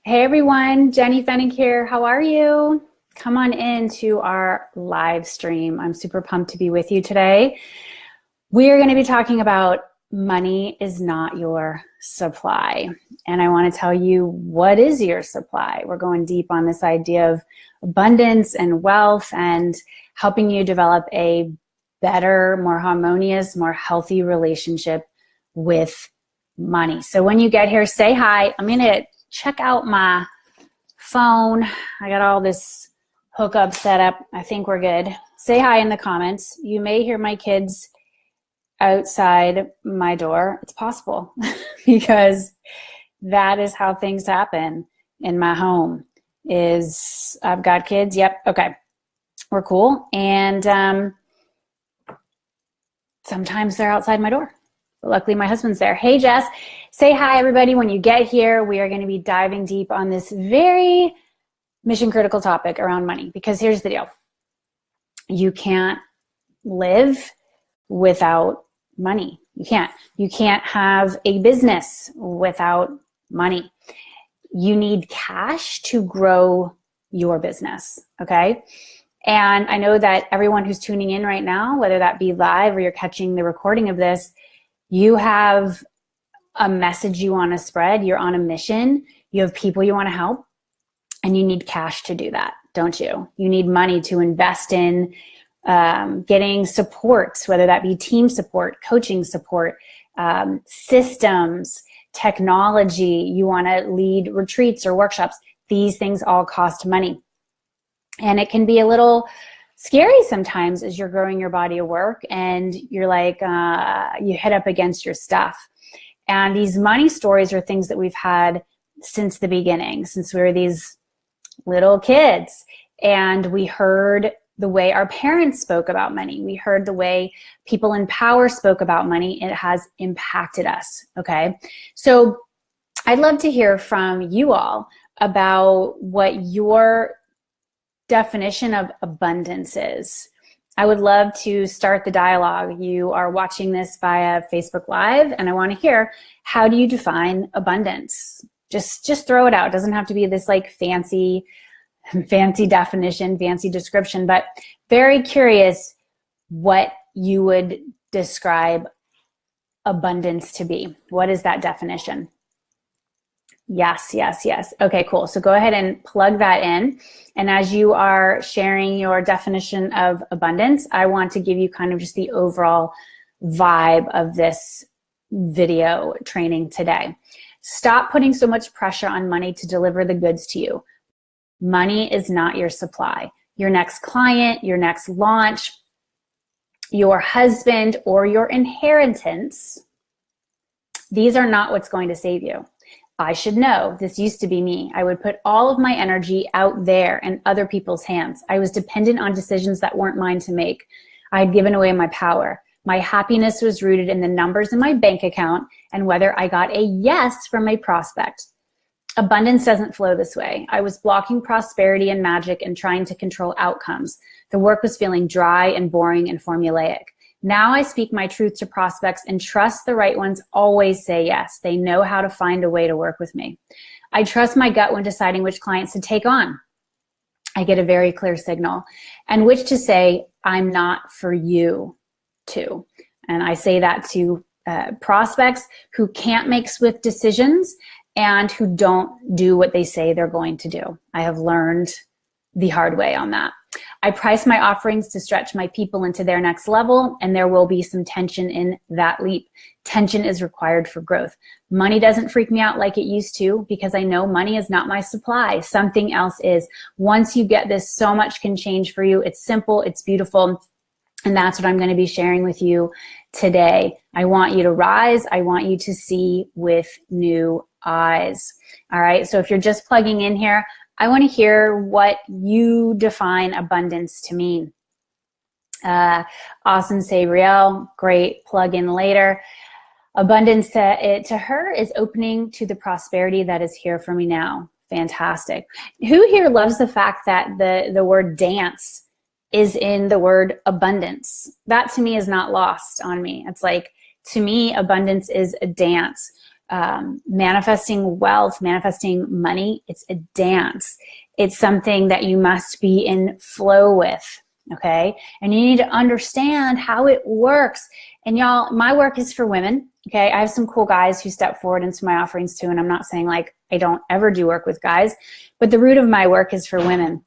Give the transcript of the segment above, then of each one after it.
Hey everyone, Jenny Fennick here. How are you? Come on into our live stream. I'm super pumped to be with you today. We are going to be talking about money is not your supply. And I want to tell you, what is your supply? We're going deep on this idea of abundance and wealth and helping you develop a better, more harmonious, more healthy relationship with money. So when you get here, say hi. I'm going to check out my phone. I got all this hookup set up. I think we're good. Say hi in the comments. You may hear my kids outside my door. It's possible because that is how things happen in my home. Is I've got kids. Yep. Okay. We're cool. And sometimes they're outside my door. Luckily, my husband's there. Hey, Jess. Say hi, everybody. When you get here, we are going to be diving deep on this very mission critical topic around money, because here's the deal. You can't live without money. You can't. You can't have a business without money. You need cash to grow your business, okay? And I know that everyone who's tuning in right now, whether that be live or you're catching the recording of this, you have a message you want to spread. You're on a mission. You have people you want to help, and you need cash to do that, don't you? You need money to invest in getting support, whether that be team support, coaching support, systems, technology. You want to lead retreats or workshops. These things all cost money. And it can be a little scary sometimes as you're growing your body of work and you're like, you hit up against your stuff. And these money stories are things that we've had since the beginning, since we were these little kids. And we heard the way our parents spoke about money. We heard the way people in power spoke about money. It has impacted us, okay? So I'd love to hear from you all about what your definition of abundance is. I would love to start the dialogue. You are watching this via Facebook Live, and I want to hear, how do you define abundance? Just throw it out. It doesn't have to be this like fancy definition, fancy description, but very curious what you would describe abundance to be. What is that definition? Yes. Okay, cool. So go ahead and plug that in. And as you are sharing your definition of abundance, I want to give you kind of just the overall vibe of this video training today. Stop putting so much pressure on money to deliver the goods to you. Money is not your supply. Your next client, your next launch, your husband, or your inheritance, these are not what's going to save you. I should know. This used to be me. I would put all of my energy out there in other people's hands. I was dependent on decisions that weren't mine to make. I had given away my power. My happiness was rooted in the numbers in my bank account and whether I got a yes from a prospect. Abundance doesn't flow this way. I was blocking prosperity and magic and trying to control outcomes. The work was feeling dry and boring and formulaic. Now I speak my truth to prospects and trust the right ones always say yes. They know how to find a way to work with me. I trust my gut when deciding which clients to take on. I get a very clear signal and which to say, I'm not for you to. And I say that to prospects who can't make swift decisions and who don't do what they say they're going to do. I have learned the hard way on that. I price my offerings to stretch my people into their next level, and there will be some tension in that leap. Tension is required for growth. Money doesn't freak me out like it used to because I know money is not my supply. Something else is. Once you get this, so much can change for you. It's simple, it's beautiful, and that's what I'm going to be sharing with you today. I want you to rise. I want you to see with new eyes. All right, so if you're just plugging in here, I want to hear what you define abundance to mean. Awesome, Sabriel, great, plug in later. Abundance to her is opening to the prosperity that is here for me now. Fantastic. Who here loves the fact that the word dance is in the word abundance? That to me is not lost on me. It's like, to me, abundance is a dance. manifesting wealth, manifesting money, it's a dance. It's something that you must be in flow with, okay? And you need to understand how it works. And y'all, my work is for women, okay? I have some cool guys who step forward into my offerings too, and I'm not saying like I don't ever do work with guys, but the root of my work is for women.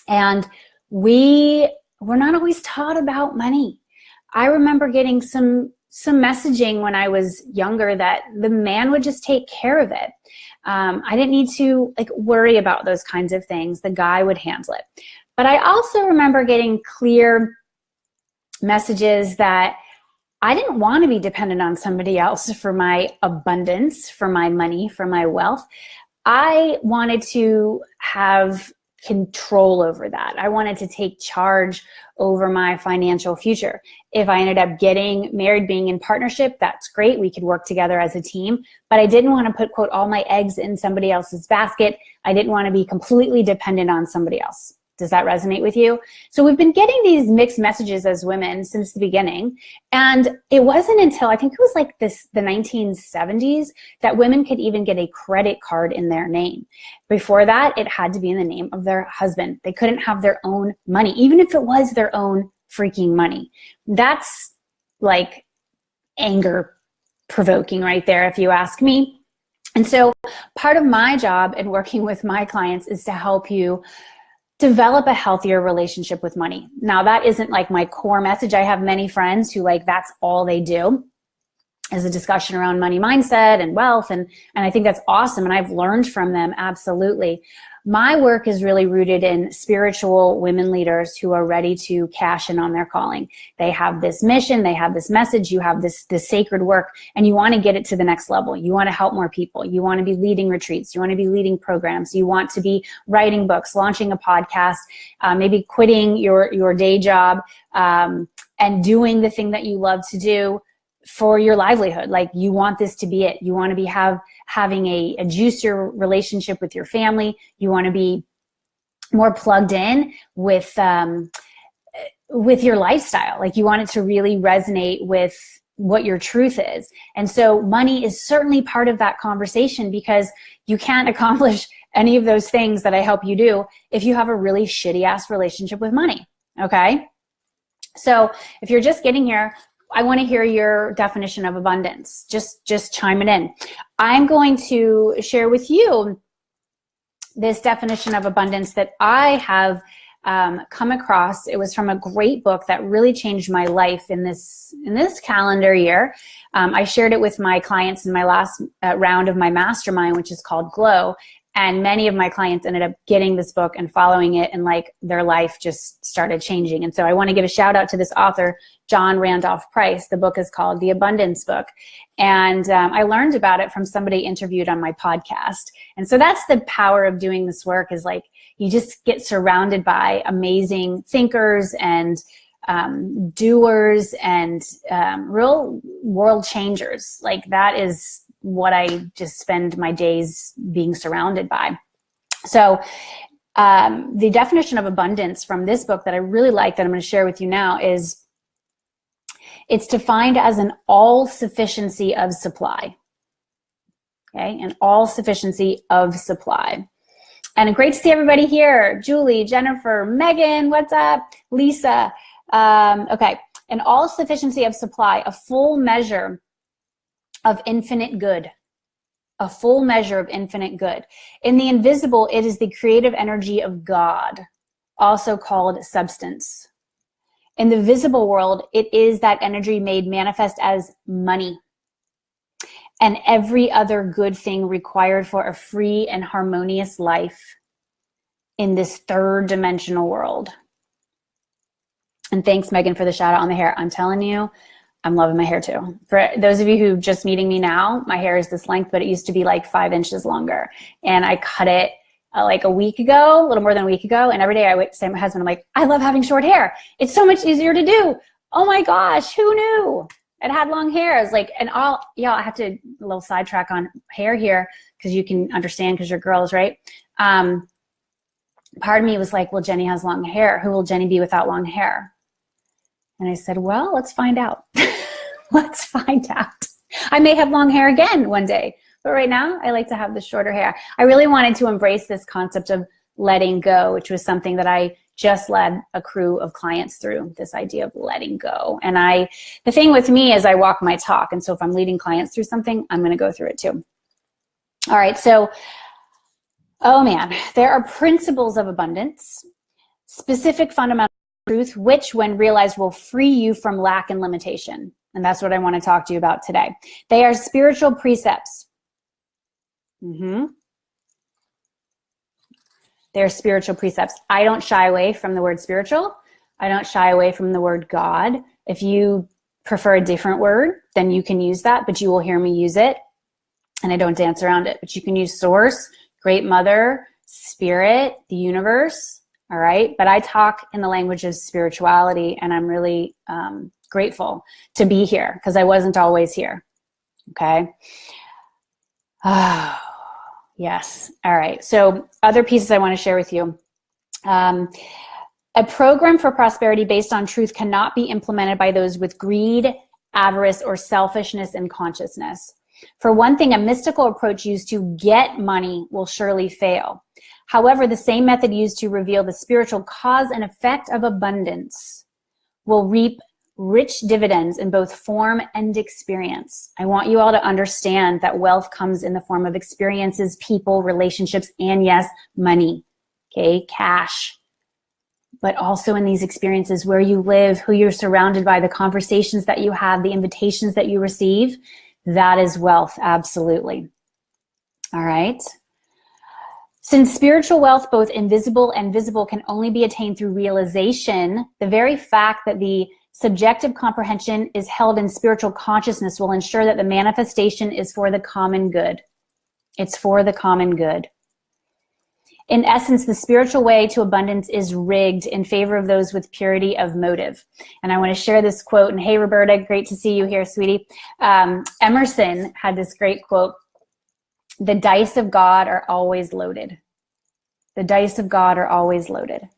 And we're not always taught about money. I remember getting some messaging when I was younger that the man would just take care of it. I didn't need to like worry about those kinds of things. The guy would handle it. But I also remember getting clear messages that I didn't want to be dependent on somebody else for my abundance, for my money, for my wealth. I wanted to have control over that. I wanted to take charge over my financial future. If I ended up getting married, being in partnership, that's great. We could work together as a team, but I didn't want to put, quote, all my eggs in somebody else's basket. I didn't want to be completely dependent on somebody else. Does that resonate with you? So we've been getting these mixed messages as women since the beginning. And it wasn't until, I think it was like the 1970s, that women could even get a credit card in their name. Before that, it had to be in the name of their husband. They couldn't have their own money, even if it was their own freaking money. That's like anger provoking right there, if you ask me. And so part of my job in working with my clients is to help you develop a healthier relationship with money. Now, that isn't like my core message. I have many friends who like that's all they do is a discussion around money mindset and wealth. And I think that's awesome. And I've learned from them. Absolutely. My work is really rooted in spiritual women leaders who are ready to cash in on their calling. They have this mission, they have this message, you have this sacred work, and you want to get it to the next level. You want to help more people. You want to be leading retreats. You want to be leading programs. You want to be writing books, launching a podcast, maybe quitting your day job, and doing the thing that you love to do for your livelihood. Like you want this to be it. You want to be having a juicier relationship with your family. You want to be more plugged in with your lifestyle. Like you want it to really resonate with what your truth is. And so money is certainly part of that conversation, because you can't accomplish any of those things that I help you do if you have a really shitty ass relationship with money. Okay. So if you're just getting here, I want to hear your definition of abundance. Just chime it in. I'm going to share with you this definition of abundance that I have come across. It was from a great book that really changed my life in this calendar year. I shared it with my clients in my last round of my mastermind, which is called Glow. And many of my clients ended up getting this book and following it, and like their life just started changing. And so I want to give a shout out to this author, John Randolph Price. The book is called The Abundance Book. And I learned about it from somebody interviewed on my podcast. And so that's the power of doing this work, is like you just get surrounded by amazing thinkers and doers and real world changers. Like that is what I just spend my days being surrounded by. So the definition of abundance from this book that I really like, that I'm going to share with you now, is it's defined as an all-sufficiency of supply. Okay, an all-sufficiency of supply. And great to see everybody here. Julie, Jennifer, Megan, what's up? Lisa. Okay, an all-sufficiency of supply, a full measure of infinite good. A full measure of infinite good. In the invisible, it is the creative energy of God, also called substance. In the visible world, it is that energy made manifest as money and every other good thing required for a free and harmonious life in this third dimensional world. And thanks, Megan, for the shout out on the hair. I'm telling you, I'm loving my hair too. For those of you who are just meeting me now, my hair is this length, but it used to be like 5 inches longer. And I cut it like a week ago, a little more than a week ago. And every day I would say to my husband, I'm like, I love having short hair. It's so much easier to do. Oh my gosh, who knew? It had long hair. I was like, and I have to, a little sidetrack on hair here, because you can understand, because you're girls, right? Part of me was like, well, Jenny has long hair. Who will Jenny be without long hair? And I said, well, let's find out. Let's find out. I may have long hair again one day, but right now I like to have the shorter hair. I really wanted to embrace this concept of letting go, which was something that I just led a crew of clients through, this idea of letting go. And the thing with me is I walk my talk. And so if I'm leading clients through something, I'm going to go through it too. All right. So, oh man, there are principles of abundance, specific fundamental truth, which when realized will free you from lack and limitation. And that's what I want to talk to you about today. They are spiritual precepts. They're spiritual precepts. I don't shy away from the word spiritual. I don't shy away from the word God. If you prefer a different word, then you can use that, but you will hear me use it. And I don't dance around it. But you can use source, great mother, spirit, the universe. All right. But I talk in the language of spirituality, and I'm really grateful to be here because I wasn't always here. Okay. Oh, yes. All right. So other pieces I want to share with you. A program for prosperity based on truth cannot be implemented by those with greed, avarice, or selfishness in consciousness. For one thing, a mystical approach used to get money will surely fail. However, the same method used to reveal the spiritual cause and effect of abundance will reap rich dividends in both form and experience. I want you all to understand that wealth comes in the form of experiences, people, relationships, and yes, money, okay, cash. But also in these experiences where you live, who you're surrounded by, the conversations that you have, the invitations that you receive, that is wealth, absolutely. All right. Since spiritual wealth, both invisible and visible, can only be attained through realization, the very fact that the subjective comprehension is held in spiritual consciousness will ensure that the manifestation is for the common good. It's for the common good. In essence, the spiritual way to abundance is rigged in favor of those with purity of motive. And I want to share this quote. And hey, Roberta, great to see you here, sweetie. Emerson had this great quote: "The dice of God are always loaded." The dice of God are always loaded.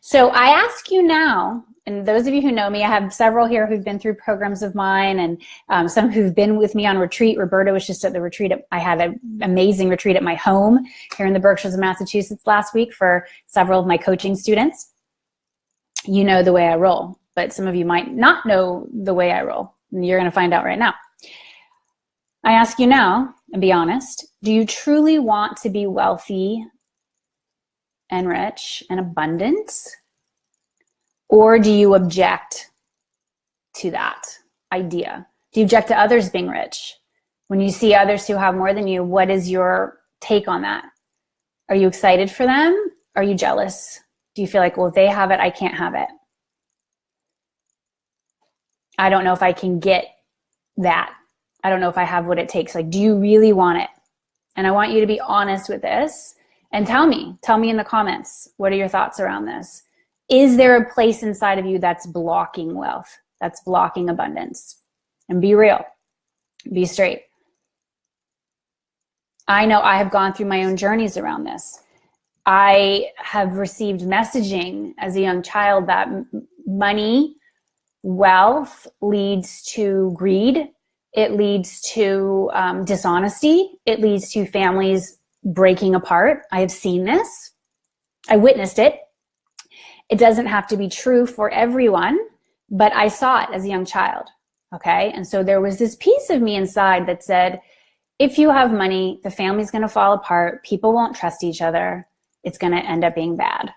So I ask you now, and those of you who know me, I have several here who've been through programs of mine, and some who've been with me on retreat. Roberta was just at the retreat. I had an amazing retreat at my home here in the Berkshires of Massachusetts last week for several of my coaching students. You know the way I roll, but some of you might not know the way I roll. And you're going to find out right now. I ask you now, and be honest, do you truly want to be wealthy and rich and abundant? Or do you object to that idea? Do you object to others being rich? When you see others who have more than you, what is your take on that? Are you excited for them? Are you jealous? Do you feel like, well, if they have it, I can't have it? I don't know if I can get that. I don't know if I have what it takes. Like, do you really want it? And I want you to be honest with this and tell me in the comments, what are your thoughts around this? Is there a place inside of you that's blocking wealth, that's blocking abundance? And be real, be straight. I know I have gone through my own journeys around this. I have received messaging as a young child that money, wealth leads to greed. It leads to dishonesty. It leads to families breaking apart. I have seen this. I witnessed it. It doesn't have to be true for everyone, but I saw it as a young child, okay? And so there was this piece of me inside that said, if you have money, the family's gonna fall apart, people won't trust each other, it's gonna end up being bad.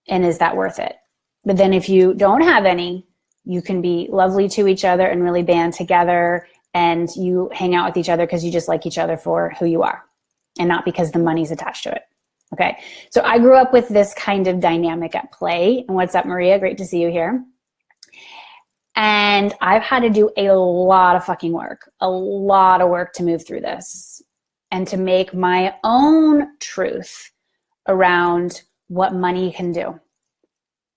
And is that worth it? But then if you don't have any, you can be lovely to each other and really band together, and you hang out with each other because you just like each other for who you are and not because the money's attached to it. Okay, so I grew up with this kind of dynamic at play. And what's up, Maria? Great to see you here. And I've had to do a lot of fucking work, a lot of work to move through this and to make my own truth around what money can do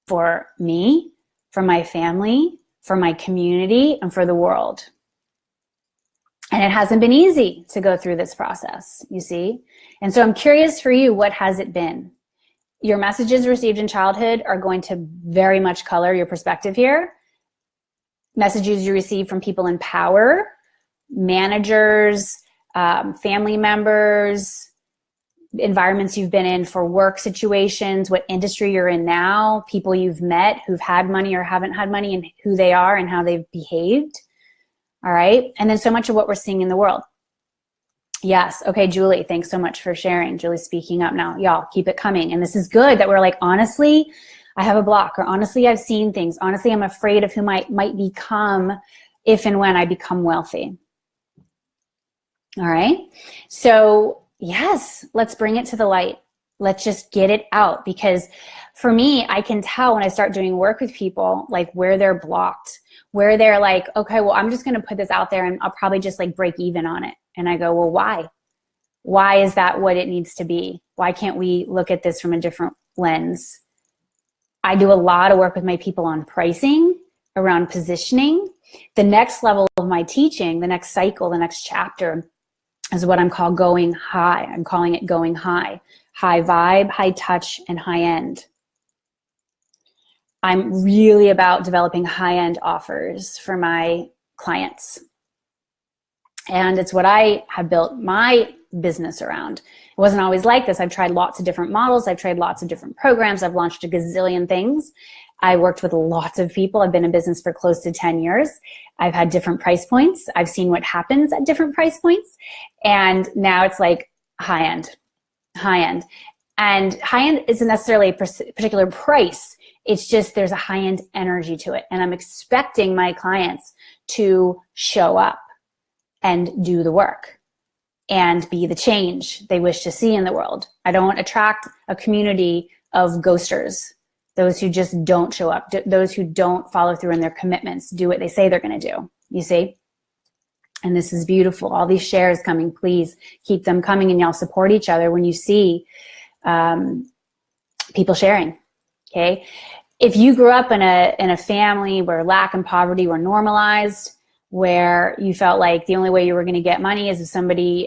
for me, for my family, for my community, and for the world. And it hasn't been easy to go through this process, you see? And so I'm curious for you, what has it been? Your messages received in childhood are going to very much color your perspective here. messages you receive from people in power, managers, family members, environments you've been in for work situations, what industry you're in now, people you've met who've had money or haven't had money, and who they are and how they've behaved. All right. And then so much of what we're seeing in the world. Yes. Okay, Julie, thanks so much for sharing. Julie's speaking up now. Y'all, keep it coming. And this is good that we're like, honestly, I have a block, or honestly, I've seen things. Honestly, I'm afraid of who I might become if and when I become wealthy. All right. So yes, let's bring it to the light. Let's just get it out, because for me, I can tell when I start doing work with people, like where they're blocked, where they're like, okay, well, I'm just going to put this out there and I'll probably just like break even on it. And I go, well, why? Why is that what it needs to be? Why can't we look at this from a different lens? I do a lot of work with my people on pricing, around positioning. The next level of my teaching, the next cycle, the next chapter is what I'm calling going high. I'm calling it going high. High vibe, high touch, and high end. I'm really about developing high-end offers for my clients. And it's what I have built my business around. It wasn't always like this. I've tried lots of different models. I've tried lots of different programs. I've launched a gazillion things. I worked with lots of people. I've been in business for close to 10 years. I've had different price points. I've seen what happens at different price points. And now it's like high-end, high-end. And high-end isn't necessarily a particular price. It's just there's a high-end energy to it. And I'm expecting my clients to show up and do the work and be the change they wish to see in the world. I don't attract a community of ghosters, those who just don't show up, those who don't follow through in their commitments, do what they say they're going to do, you see? And this is beautiful. All these shares coming, please keep them coming, and y'all support each other when you see people sharing, okay? If you grew up in a family where lack and poverty were normalized, where you felt like the only way you were going to get money is if somebody,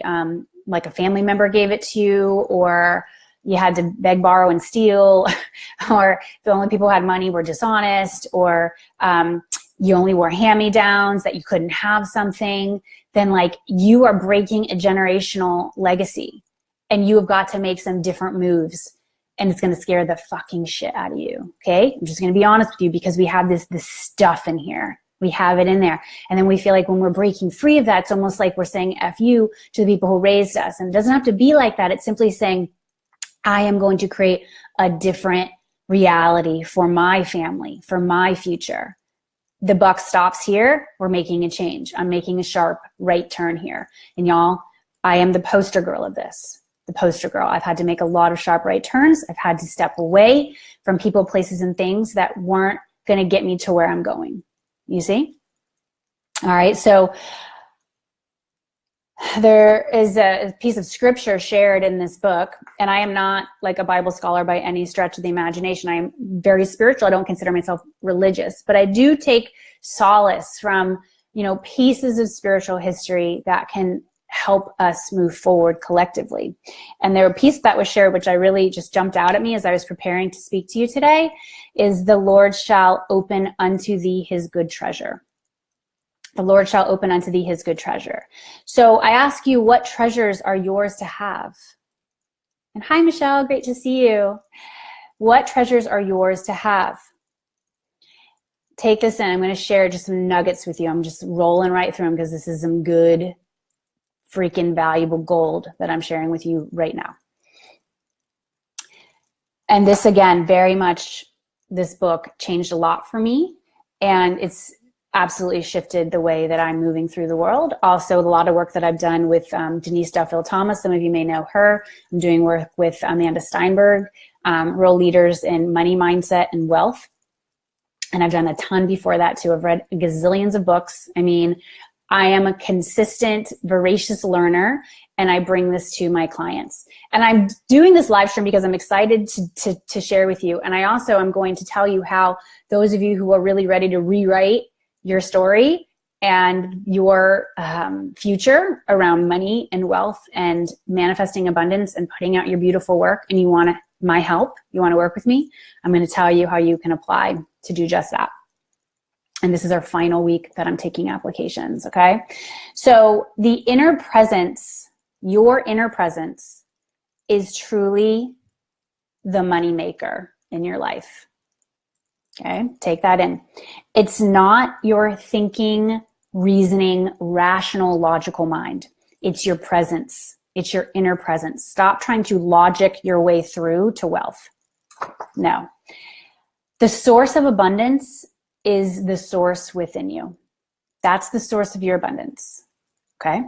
like a family member, gave it to you, or you had to beg, borrow, and steal, or the only people who had money were dishonest, or you only wore hand-me-downs, that you couldn't have something, then like you are breaking a generational legacy, and you have got to make some different moves. And it's going to scare the fucking shit out of you, okay? I'm just going to be honest with you, because we have this stuff in here. We have it in there. And then we feel like when we're breaking free of that, it's almost like we're saying F you to the people who raised us. And it doesn't have to be like that. It's simply saying, I am going to create a different reality for my family, for my future. The buck stops here. We're making a change. I'm making a sharp right turn here. And y'all, I am the poster girl of this. The poster girl. I've had to make a lot of sharp right turns. I've had to step away from people, places, and things that weren't going to get me to where I'm going. You see? All right. So there is a piece of scripture shared in this book, and I am not like a Bible scholar by any stretch of the imagination. I am very spiritual. I don't consider myself religious, but I do take solace from, pieces of spiritual history that can help us move forward collectively. And there a piece that was shared, which I really just jumped out at me as I was preparing to speak to you today, is the Lord shall open unto thee his good treasure. The Lord shall open unto thee his good treasure. So I ask you, what treasures are yours to have? And hi, Michelle, great to see you. What treasures are yours to have? Take this in. I'm going to share just some nuggets with you. I'm just rolling right through them because this is some good, freaking valuable gold that I'm sharing with you right now. And this, again, very much, this book changed a lot for me, and it's absolutely shifted the way that I'm moving through the world. Also, a lot of work that I've done with Denise Duffield Thomas. Some of you may know her. I'm doing work with Amanda Steinberg, real leaders in money mindset and wealth. And I've done a ton before that too. I've read gazillions of books. I mean, I am a consistent, voracious learner, and I bring this to my clients. And I'm doing this live stream because I'm excited to share with you. And I also am going to tell you how those of you who are really ready to rewrite your story and your future around money and wealth and manifesting abundance and putting out your beautiful work, and you want my help, you want to work with me, I'm going to tell you how you can apply to do just that. And this is our final week that I'm taking applications, okay? So the inner presence, your inner presence, is truly the money maker in your life. Okay, take that in. It's not your thinking, reasoning, rational, logical mind. It's your presence. It's your inner presence. Stop trying to logic your way through to wealth. No. The source of abundance is the source within you. That's the source of your abundance. Okay?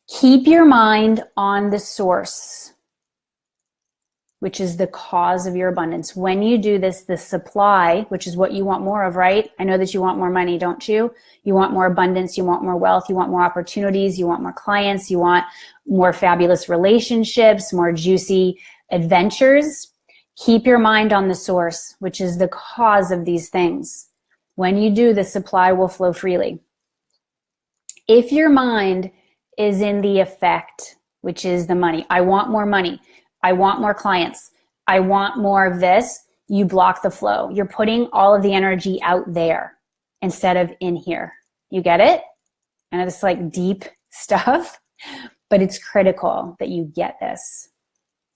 Keep your mind on the source, which is the cause of your abundance. When you do this, the supply, which is what you want more of, right? I know that you want more money, don't you? You want more abundance, you want more wealth, you want more opportunities, you want more clients, you want more fabulous relationships, more juicy adventures. Keep your mind on the source, which is the cause of these things. When you do, the supply will flow freely. If your mind is in the effect, which is the money, I want more money, I want more clients, I want more of this, you block the flow. You're putting all of the energy out there instead of in here. You get it? And it's like deep stuff, but it's critical that you get this.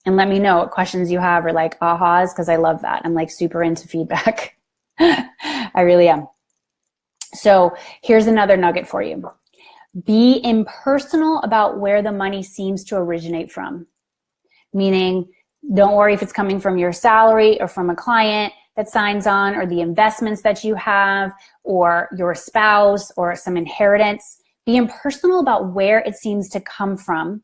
And let me know what questions you have or like ahas, because I love that. I'm like super into feedback. I really am. So here's another nugget for you. Be impersonal about where the money seems to originate from. Meaning, don't worry if it's coming from your salary or from a client that signs on, or the investments that you have, or your spouse, or some inheritance. Be impersonal about where it seems to come from.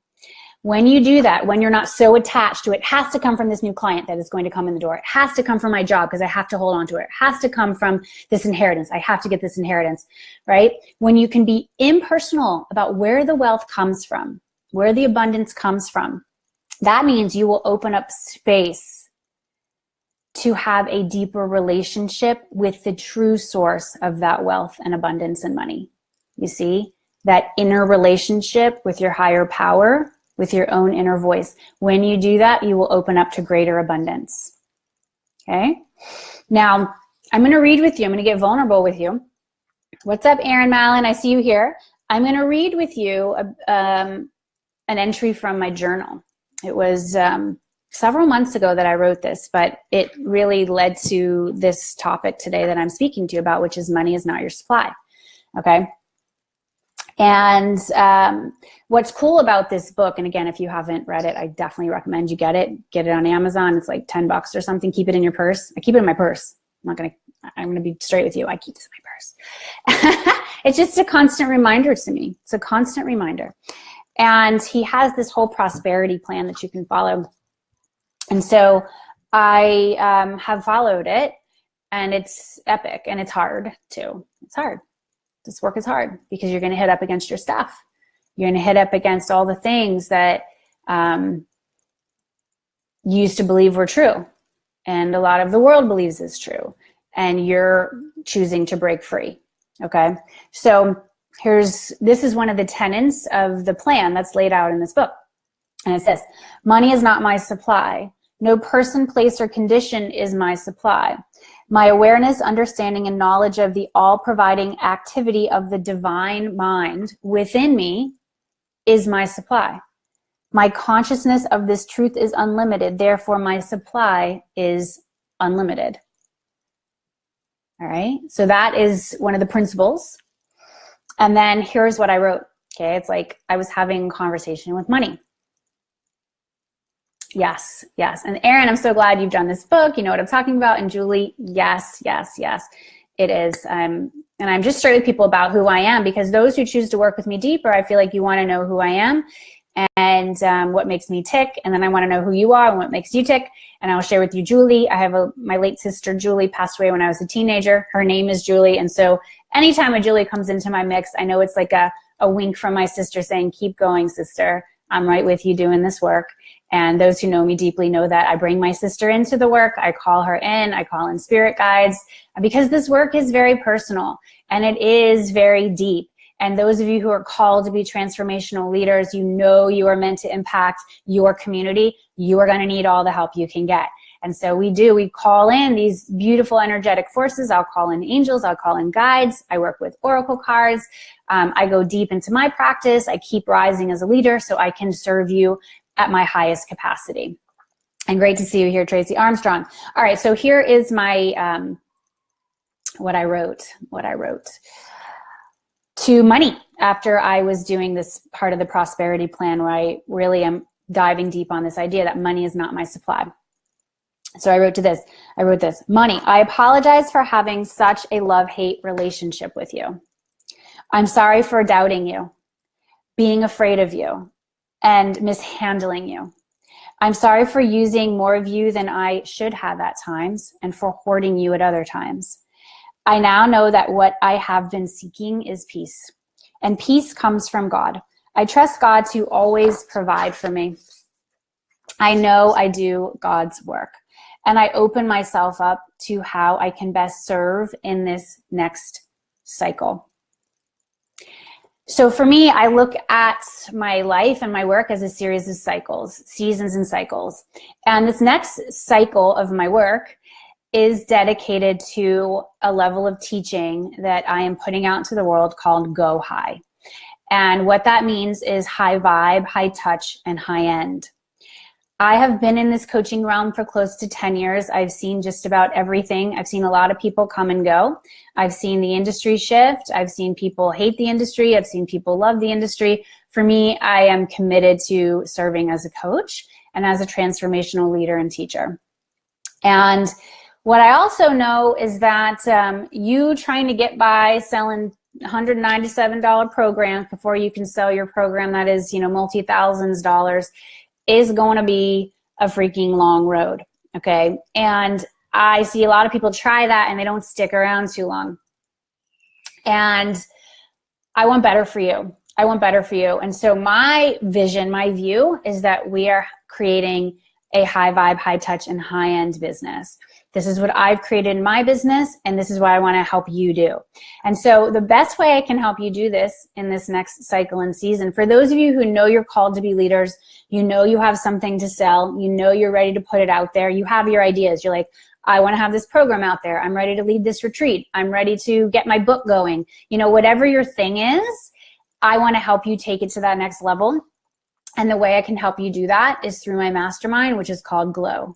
When you do that, when you're not so attached to it, has to come from this new client that is going to come in the door. It has to come from my job because I have to hold on to it. It has to come from this inheritance. I have to get this inheritance, right? When you can be impersonal about where the wealth comes from, where the abundance comes from, that means you will open up space to have a deeper relationship with the true source of that wealth and abundance and money. You see, that inner relationship with your higher power, with your own inner voice. When you do that, you will open up to greater abundance. Okay? Now, I'm going to read with you. I'm going to get vulnerable with you. What's up, Erin Mallon? I see you here. I'm going to read with you an entry from my journal. It was several months ago that I wrote this, but it really led to this topic today that I'm speaking to you about, which is money is not your supply. Okay? And what's cool about this book, and again, if you haven't read it, I definitely recommend you get it. Get it on Amazon. It's like $10 or something. Keep it in your purse. I keep it in my purse. I'm going to be straight with you. I keep this in my purse. It's just a constant reminder to me. It's a constant reminder. And he has this whole prosperity plan that you can follow. And so I have followed it, and it's epic, and it's hard too. It's hard. This work is hard because you're going to hit up against your stuff. You're going to hit up against all the things that you used to believe were true. And a lot of the world believes is true. And you're choosing to break free. Okay? So this is one of the tenets of the plan that's laid out in this book. And it says, money is not my supply. No person, place, or condition is my supply. My awareness, understanding, and knowledge of the all-providing activity of the divine mind within me is my supply. My consciousness of this truth is unlimited. Therefore, my supply is unlimited. All right? So that is one of the principles. And then here's what I wrote. Okay? It's like I was having a conversation with money. Yes, yes. And Erin, I'm so glad you've done this book. You know what I'm talking about. And Julie, yes, yes, yes, it is. And I'm just straight with people about who I am, because those who choose to work with me deeper, I feel like you want to know who I am and what makes me tick. And then I want to know who you are and what makes you tick. And I'll share with you Julie. I have my late sister, Julie, passed away when I was a teenager. Her name is Julie. And so anytime a Julie comes into my mix, I know it's like a wink from my sister saying, keep going, sister. I'm right with you doing this work. And those who know me deeply know that I bring my sister into the work. I call her in. I call in spirit guides, because this work is very personal and it is very deep. And those of you who are called to be transformational leaders, you know you are meant to impact your community. You are going to need all the help you can get. And so we call in these beautiful energetic forces. I'll call in angels, I'll call in guides. I work with oracle cards. I go deep into my practice. I keep rising as a leader so I can serve you at my highest capacity. And great to see you here, Tracy Armstrong. All right, so here is my, what I wrote to money after I was doing this part of the prosperity plan where I really am diving deep on this idea that money is not my supply. So I wrote this, money, I apologize for having such a love-hate relationship with you. I'm sorry for doubting you, being afraid of you, and mishandling you. I'm sorry for using more of you than I should have at times and for hoarding you at other times. I now know that what I have been seeking is peace, and peace comes from God. I trust God to always provide for me. I know I do God's work, and I open myself up to how I can best serve in this next cycle. So for me, I look at my life and my work as a series of cycles, seasons and cycles. And this next cycle of my work is dedicated to a level of teaching that I am putting out into the world called Go High. And what that means is high vibe, high touch, and high end. I have been in this coaching realm for close to 10 years. I've seen just about everything. I've seen a lot of people come and go. I've seen the industry shift. I've seen people hate the industry. I've seen people love the industry. For me, I am committed to serving as a coach and as a transformational leader and teacher. And what I also know is that you trying to get by selling $197 programs before you can sell your program that is, multi-thousands dollars is going to be a freaking long road, okay? And I see a lot of people try that and they don't stick around too long. And I want better for you. I want better for you. And so my vision, my view is that we are creating a high vibe, high touch, and high end business. This is what I've created in my business, and this is what I want to help you do. And so the best way I can help you do this in this next cycle and season, for those of you who know you're called to be leaders, you know you have something to sell, you know you're ready to put it out there, you have your ideas, you're like, I want to have this program out there, I'm ready to lead this retreat, I'm ready to get my book going, whatever your thing is, I want to help you take it to that next level. And the way I can help you do that is through my mastermind, which is called GLOW,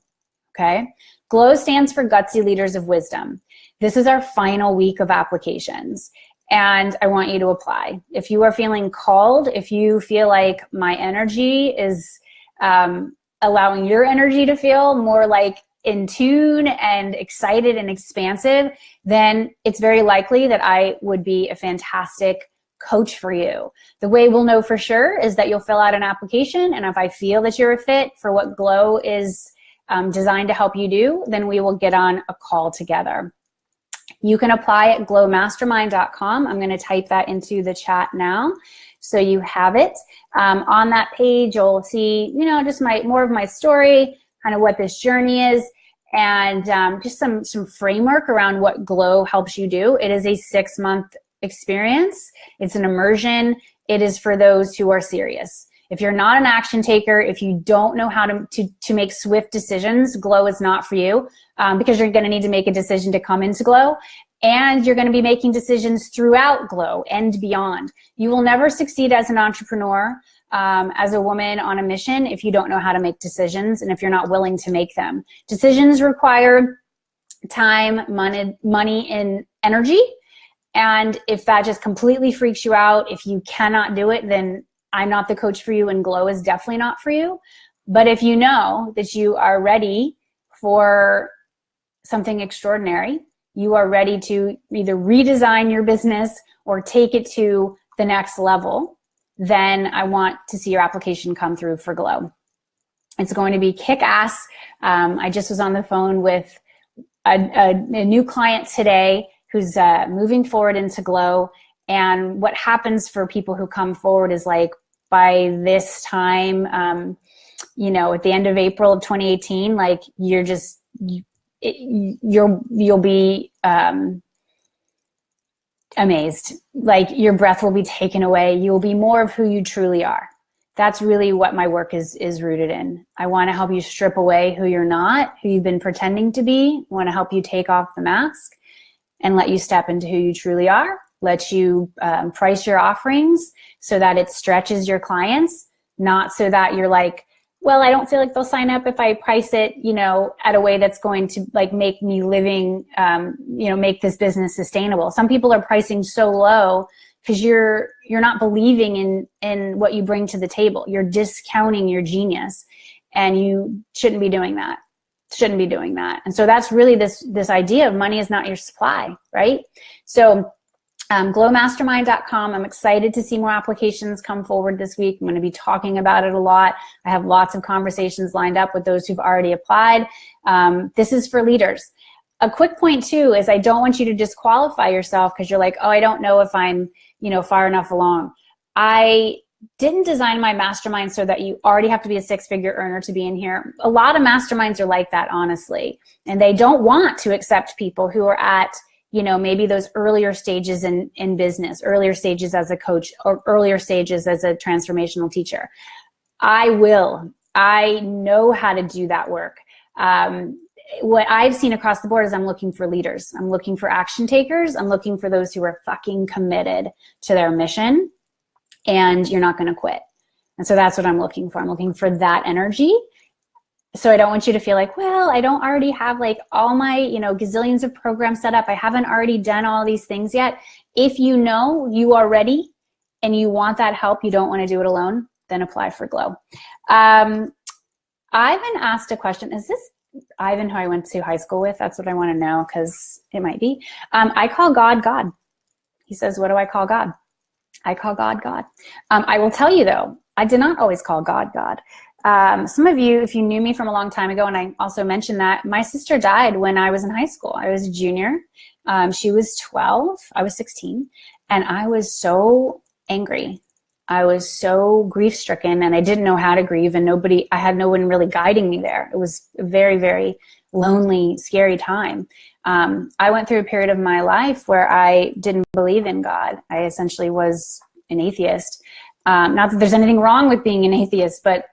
okay? GLOW stands for Gutsy Leaders of Wisdom. This is our final week of applications, and I want you to apply. If you are feeling called, if you feel like my energy is allowing your energy to feel more like in tune and excited and expansive, then it's very likely that I would be a fantastic coach for you. The way we'll know for sure is that you'll fill out an application, and if I feel that you're a fit for what GLOW is designed to help you do, then we will get on a call together. You can apply at glowmastermind.com. I'm going to type that into the chat now so you have it. On that page, you'll see, just more of my story, kind of what this journey is, and just some framework around what GLOW helps you do. It is a 6-month experience. It's an immersion. It is for those who are serious. If you're not an action taker, if you don't know how to make swift decisions, GLOW is not for you, because you're going to need to make a decision to come into GLOW, and you're going to be making decisions throughout GLOW and beyond. You will never succeed as an entrepreneur, as a woman on a mission, if you don't know how to make decisions and if you're not willing to make them. Decisions require time, money, and energy. And if that just completely freaks you out, if you cannot do it, then I'm not the coach for you, and GLOW is definitely not for you. But if you know that you are ready for something extraordinary, you are ready to either redesign your business or take it to the next level, then I want to see your application come through for GLOW. It's going to be kick-ass. I just was on the phone with a new client today who's moving forward into GLOW. And what happens for people who come forward is, like, by this time, at the end of April of 2018, like, you'll be amazed. Like, your breath will be taken away. You will be more of who you truly are. That's really what my work is rooted in. I want to help you strip away who you're not, who you've been pretending to be. I want to help you take off the mask and let you step into who you truly are. Let you price your offerings so that it stretches your clients, not so that you're like, well, I don't feel like they'll sign up if I price it, you know, at a way that's going to like make me living, you know, make this business sustainable. Some people are pricing so low because you're not believing in what you bring to the table. You're discounting your genius, and you shouldn't be doing that. Shouldn't be doing that. And so that's really this idea of money is not your supply, right? So glowmastermind.com. I'm excited to see more applications come forward this week. I'm going to be talking about it a lot. I have lots of conversations lined up with those who've already applied. This is for leaders. A quick point too is I don't want you to disqualify yourself because you're like, oh, I don't know if I'm, you know, far enough along. I didn't design my mastermind so that you already have to be a six-figure earner to be in here. A lot of masterminds are like that, honestly, and they don't want to accept people who are at, you know, maybe those earlier stages in business, earlier stages as a coach, or earlier stages as a transformational teacher. I know how to do that work. What I've seen across the board is I'm looking for leaders. I'm looking for action takers. I'm looking for those who are fucking committed to their mission, and you're not going to quit. And so that's what I'm looking for. I'm looking for that energy. So I don't want you to feel like, well, I don't already have like all my, you know, gazillions of programs set up. I haven't already done all these things yet. If you know you are ready and you want that help, you don't want to do it alone, then apply for Glow. Ivan asked a question. Is this Ivan who I went to high school with? That's what I want to know, because it might be. I call God, God. He says, what do I call God? I call God, God. I will tell you though, I did not always call God, God. Some of you, if you knew me from a long time ago, and I also mentioned that my sister died when I was in high school. I was a junior. She was 12. I was 16. And I was so angry. I was so grief-stricken, and I didn't know how to grieve, and I had no one really guiding me there. It was a very, very lonely, scary time. I went through a period of my life where I didn't believe in God. I essentially was an atheist. Not that there's anything wrong with being an atheist, but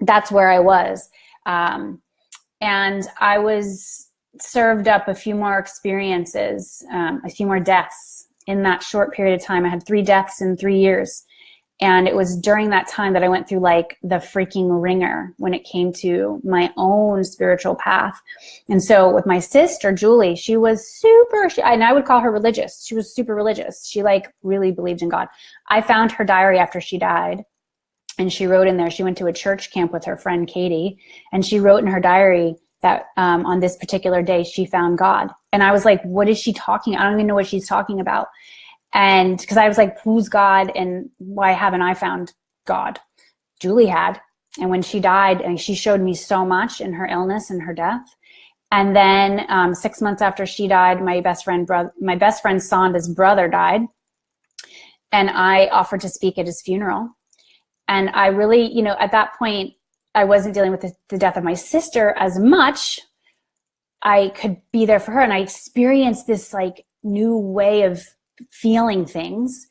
that's where I was. And I was served up a few more experiences, a few more deaths in that short period of time. I had 3 deaths in 3 years. And it was during that time that I went through like the freaking ringer when it came to my own spiritual path. And so with my sister, Julie, she was and I would call her religious. She was super religious. She like really believed in God. I found her diary after she died. And she wrote in there, she went to a church camp with her friend Katie, and she wrote in her diary that on this particular day, she found God. And I was like, what is she talking? I don't even know what she's talking about. And because I was like, who's God, and why haven't I found God? Julie had. And when she died, and she showed me so much in her illness and her death. And then 6 months after she died, my best friend Sonda's brother died. And I offered to speak at his funeral. And I really, you know, at that point, I wasn't dealing with the death of my sister as much. I could be there for her. And I experienced this like new way of feeling things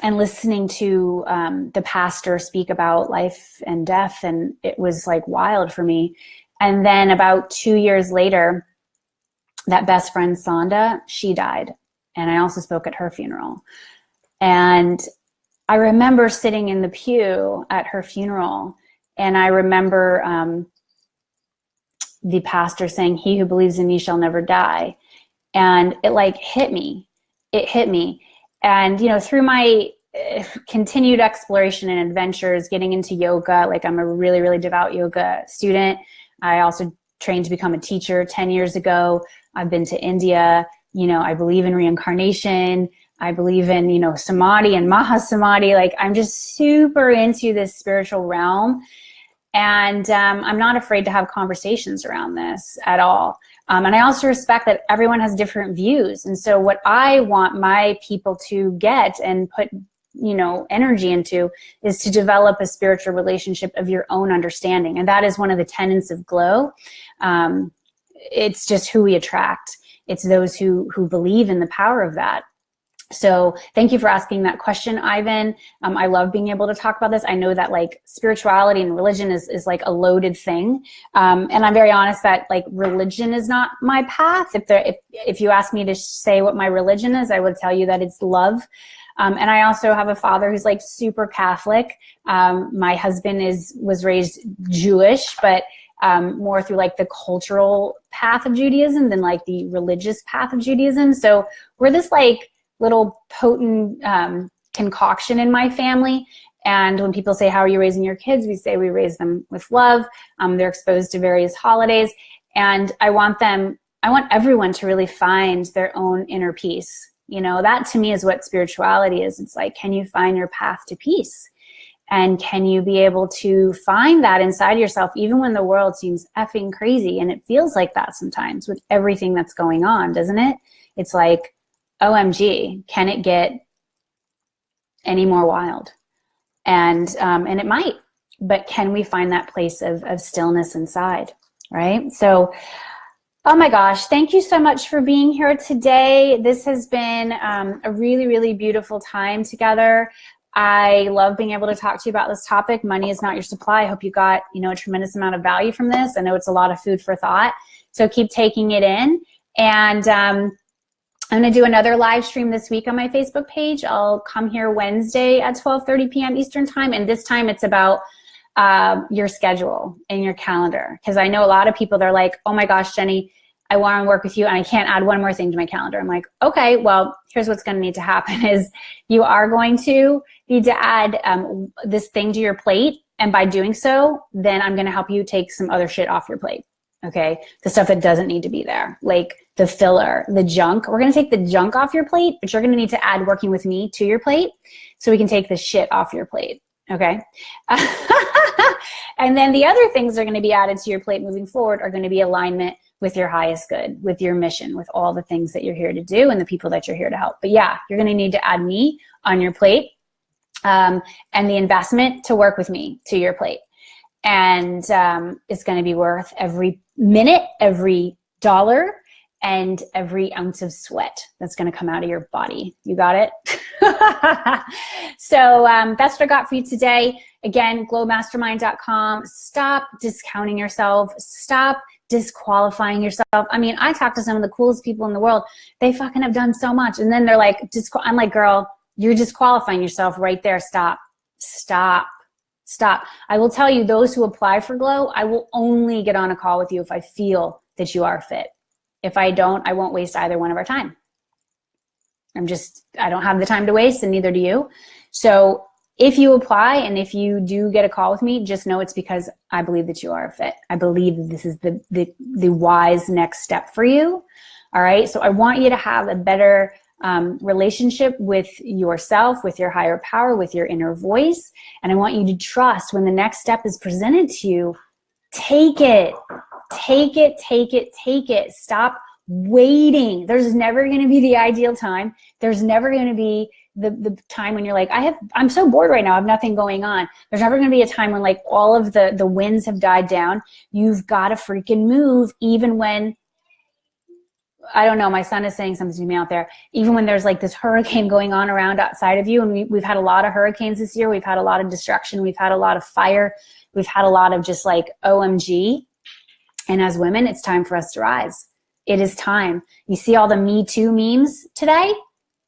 and listening to the pastor speak about life and death. And it was like wild for me. And then about 2 years later, that best friend, Sonda, she died. And I also spoke at her funeral. And I remember sitting in the pew at her funeral, and I remember the pastor saying, "He who believes in me shall never die." And it like hit me. It hit me. And, you know, through my continued exploration and adventures, getting into yoga, like I'm a really, really devout yoga student. I also trained to become a teacher 10 years ago. I've been to India. You know, I believe in reincarnation. I believe in, you know, samadhi and mahasamadhi. Like I'm just super into this spiritual realm. And I'm not afraid to have conversations around this at all. And I also respect that everyone has different views. And so what I want my people to get and put, you know, energy into is to develop a spiritual relationship of your own understanding. And that is one of the tenets of Glow. It's just who we attract. It's those who believe in the power of that. So thank you for asking that question, Ivan. I love being able to talk about this. I know that like spirituality and religion is like a loaded thing. And I'm very honest that like religion is not my path. If you ask me to say what my religion is, I would tell you that it's love. And I also have a father who's like super Catholic. My husband was raised Jewish, but more through like the cultural path of Judaism than like the religious path of Judaism. So we're this like little potent concoction in my family. And when people say, how are you raising your kids? We say we raise them with love. They're exposed to various holidays. And I want everyone to really find their own inner peace. You know, that to me is what spirituality is. It's like, can you find your path to peace? And can you be able to find that inside yourself, even when the world seems effing crazy? And it feels like that sometimes with everything that's going on, doesn't it? It's like, OMG, can it get any more wild? And it might, but can we find that place of stillness inside, right? So, oh my gosh, thank you so much for being here today. This has been a really, really beautiful time together. I love being able to talk to you about this topic. Money is not your supply. I hope you got, a tremendous amount of value from this. I know it's a lot of food for thought. So keep taking it in. And I'm going to do another live stream this week on my Facebook page. I'll come here Wednesday at 12:30 p.m. Eastern time. And this time it's about your schedule and your calendar. Because I know a lot of people, they're like, oh my gosh, Jenny, I want to work with you and I can't add one more thing to my calendar. I'm like, okay, well, here's what's going to need to happen is you are going to need to add this thing to your plate. And by doing so, then I'm going to help you take some other shit off your plate. Okay, the stuff that doesn't need to be there, like the filler, the junk. We're going to take the junk off your plate, but you're going to need to add working with me to your plate so we can take the shit off your plate. Okay. And then the other things that are going to be added to your plate moving forward are going to be alignment with your highest good, with your mission, with all the things that you're here to do and the people that you're here to help. But yeah, you're going to need to add me on your plate and the investment to work with me to your plate. And it's going to be worth every minute, every dollar, and every ounce of sweat that's going to come out of your body. You got it? So that's what I got for you today. Again, glowmastermind.com. Stop discounting yourself. Stop disqualifying yourself. I mean, I talk to some of the coolest people in the world. They fucking have done so much. And then they're like, I'm like, girl, you're disqualifying yourself right there. Stop. Stop. Stop. I will tell you, those who apply for Glow, I will only get on a call with you if I feel that you are fit. If I don't, I won't waste either one of our time. I don't have the time to waste, and neither do you. So if you apply and if you do get a call with me, just know it's because I believe that you are fit. I believe that this is the wise next step for you. All right. So I want you to have a better relationship with yourself, with your higher power, with your inner voice. And I want you to trust when the next step is presented to you, take it, take it, take it, take it. Stop waiting. There's never going to be the ideal time. There's never going to be the time when you're like, I'm so bored right now. I have nothing going on. There's never going to be a time when like all of the winds have died down. You've got to freaking move even when, I don't know, my son is saying something to me out there. Even when there's like this hurricane going on around outside of you, and we've had a lot of hurricanes this year. We've had a lot of destruction. We've had a lot of fire. We've had a lot of just like OMG. And as women, it's time for us to rise. It is time. You see all the Me Too memes today?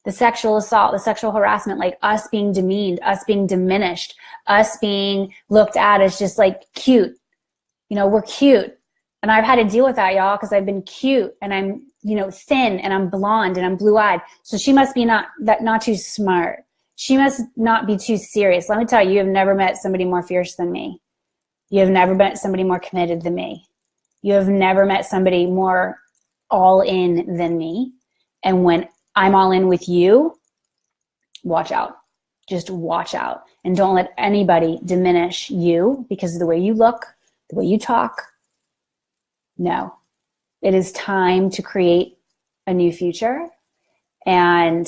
The sexual assault, the sexual harassment, like us being demeaned, us being diminished, us being looked at as just like cute. You know, we're cute. And I've had to deal with that, y'all, because I've been cute and I'm, thin and I'm blonde and I'm blue-eyed. So she must be not too smart. She must not be too serious. Let me tell you, you have never met somebody more fierce than me. You have never met somebody more committed than me. You have never met somebody more all in than me. And when I'm all in with you, watch out. Just watch out. And don't let anybody diminish you because of the way you look, the way you talk. No. It is time to create a new future. And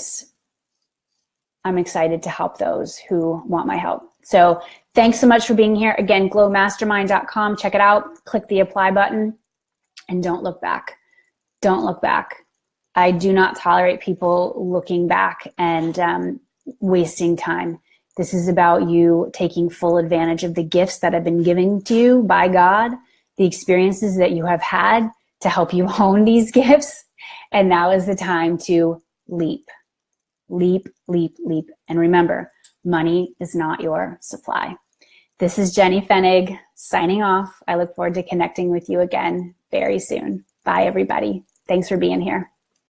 I'm excited to help those who want my help. So thanks so much for being here. Again, glowmastermind.com. Check it out. Click the apply button and don't look back. Don't look back. I do not tolerate people looking back and wasting time. This is about you taking full advantage of the gifts that have been given to you by God, the experiences that you have had to help you hone these gifts. And now is the time to leap, leap, leap, leap. And remember, money is not your supply. This is Jenny Fenig signing off. I look forward to connecting with you again very soon. Bye, everybody. Thanks for being here.